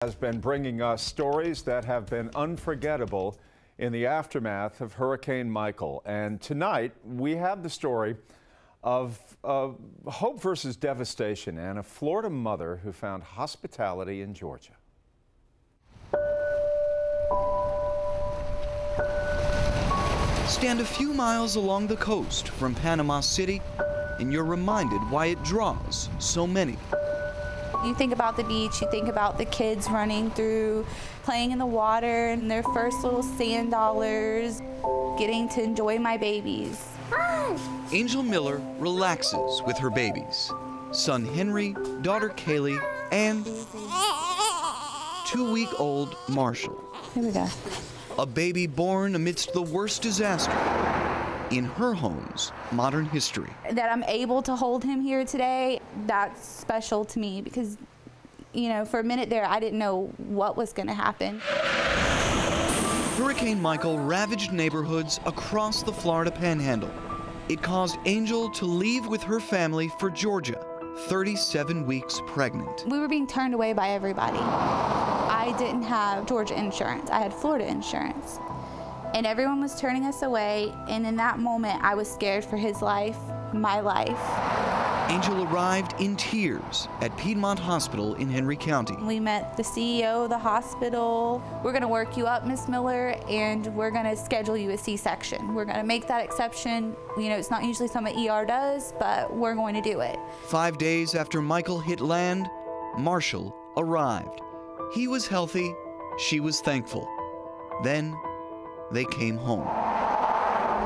Has been bringing us stories that have been unforgettable in the aftermath of Hurricane Michael. And tonight we have the story of hope versus devastation and a Florida mother who found hospitality in Georgia. Stand a few miles along the coast from Panama City and you're reminded why it draws so many. You think about the beach, you think about the kids running through, playing in the water, and their first little sand dollars, getting to enjoy my babies. Angel Miller relaxes with her babies. Son Henry, daughter Kaylee, and 2-week-old Marshall. Here we go. A baby born amidst the worst disaster in her home's modern history. That I'm able to hold him here today, that's special to me because, you know, for a minute there, I didn't know what was going to happen. Hurricane Michael ravaged neighborhoods across the Florida Panhandle. It caused Angel to leave with her family for Georgia, 37 weeks pregnant. We were being turned away by everybody. I didn't have Georgia insurance. I had Florida insurance. And everyone was turning us away, and in that moment, I was scared for his life, my life. Angel arrived in tears at Piedmont Hospital in Henry County. We met the CEO of the hospital. We're gonna work you up, Miss Miller, and we're gonna schedule you a C-section. We're gonna make that exception. You know, it's not usually something ER does, but we're going to do it. 5 days after Michael hit land, Marshall arrived. He was healthy, she was thankful. Then, they came home.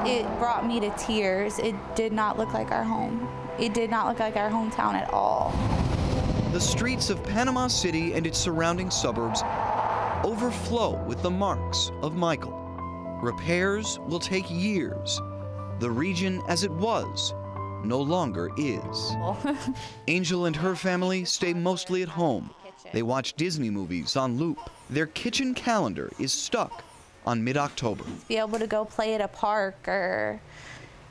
It brought me to tears. It did not look like our home. It did not look like our hometown at all. The streets of Panama City and its surrounding suburbs overflow with the marks of Michael. Repairs will take years. The region as it was no longer is. Angel and her family stay mostly at home. They watch Disney movies on loop. Their kitchen calendar is stuck on mid-October. Be able to go play at a park or,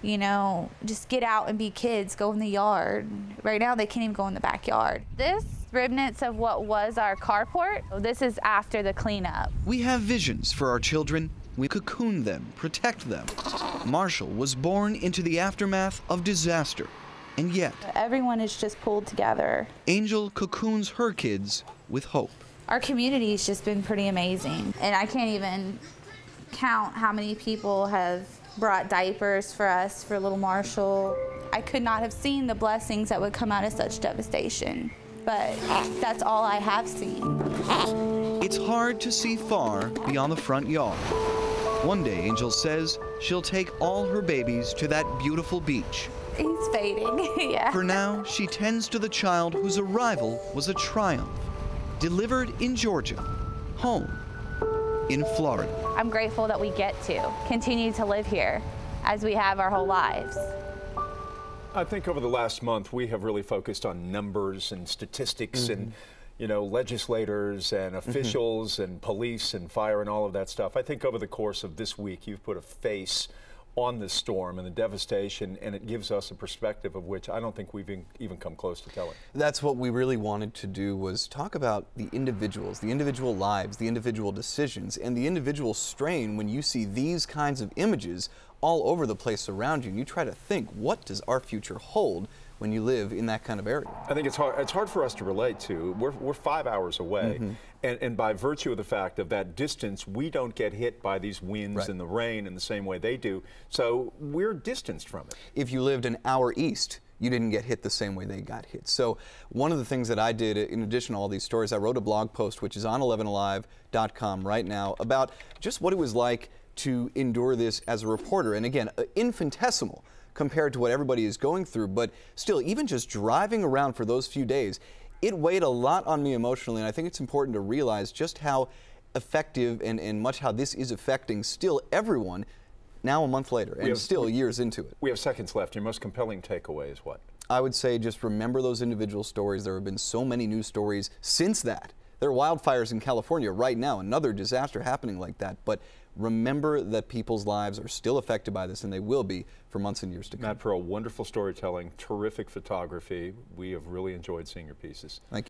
you know, just get out and be kids, go in the yard. Right now they can't even go in the backyard. This remnants of what was our carport, this is after the cleanup. We have visions for our children. We cocoon them, protect them. Marshall was born into the aftermath of disaster, and yet everyone is just pulled together. Angel cocoons her kids with hope. Our community's just been pretty amazing, and I can't even count how many people have brought diapers for us, for little Marshall. I could not have seen the blessings that would come out of such devastation, but that's all I have seen. It's hard to see far beyond the front yard. One day, Angel says she'll take all her babies to that beautiful beach. He's fading, yeah. For now, she tends to the child whose arrival was a triumph. Delivered in Georgia, home in Florida. I'm grateful that we get to continue to live here as we have our whole lives. I think over the last month we have really focused on numbers and statistics and, you know, legislators and officials and police and fire and all of that stuff. I think over the course of this week you've put a face on this storm and the devastation, and it gives us a perspective of which I don't think we've even come close to telling. That's what we really wanted to do, was talk about the individuals, the individual lives, the individual decisions, and the individual strain when you see these kinds of images all over the place around you, and you try to think, what does our future hold when you live in that kind of area? I think it's hard for us to relate to. We're 5 hours away, and by virtue of the fact of that distance, we don't get hit by these winds and the rain in the same way they do, so we're distanced from it. If you lived an hour east, you didn't get hit the same way they got hit. So one of the things that I did, in addition to all these stories, I wrote a blog post, which is on 11alive.com right now, about just what it was like to endure this as a reporter. And again, infinitesimal compared to what everybody is going through, but still, even just driving around for those few days, it weighed a lot on me emotionally, and I think it's important to realize just how effective and much how this is affecting still everyone now a month later, and still years into it. We have seconds left. Your most compelling takeaway is what? I would say just remember those individual stories. There have been so many news stories since that. There are wildfires in California right now, another disaster happening like that, but remember that people's lives are still affected by this, and they will be for months and years to come. Matt Pearl, wonderful storytelling, terrific photography. We have really enjoyed seeing your pieces. Thank you.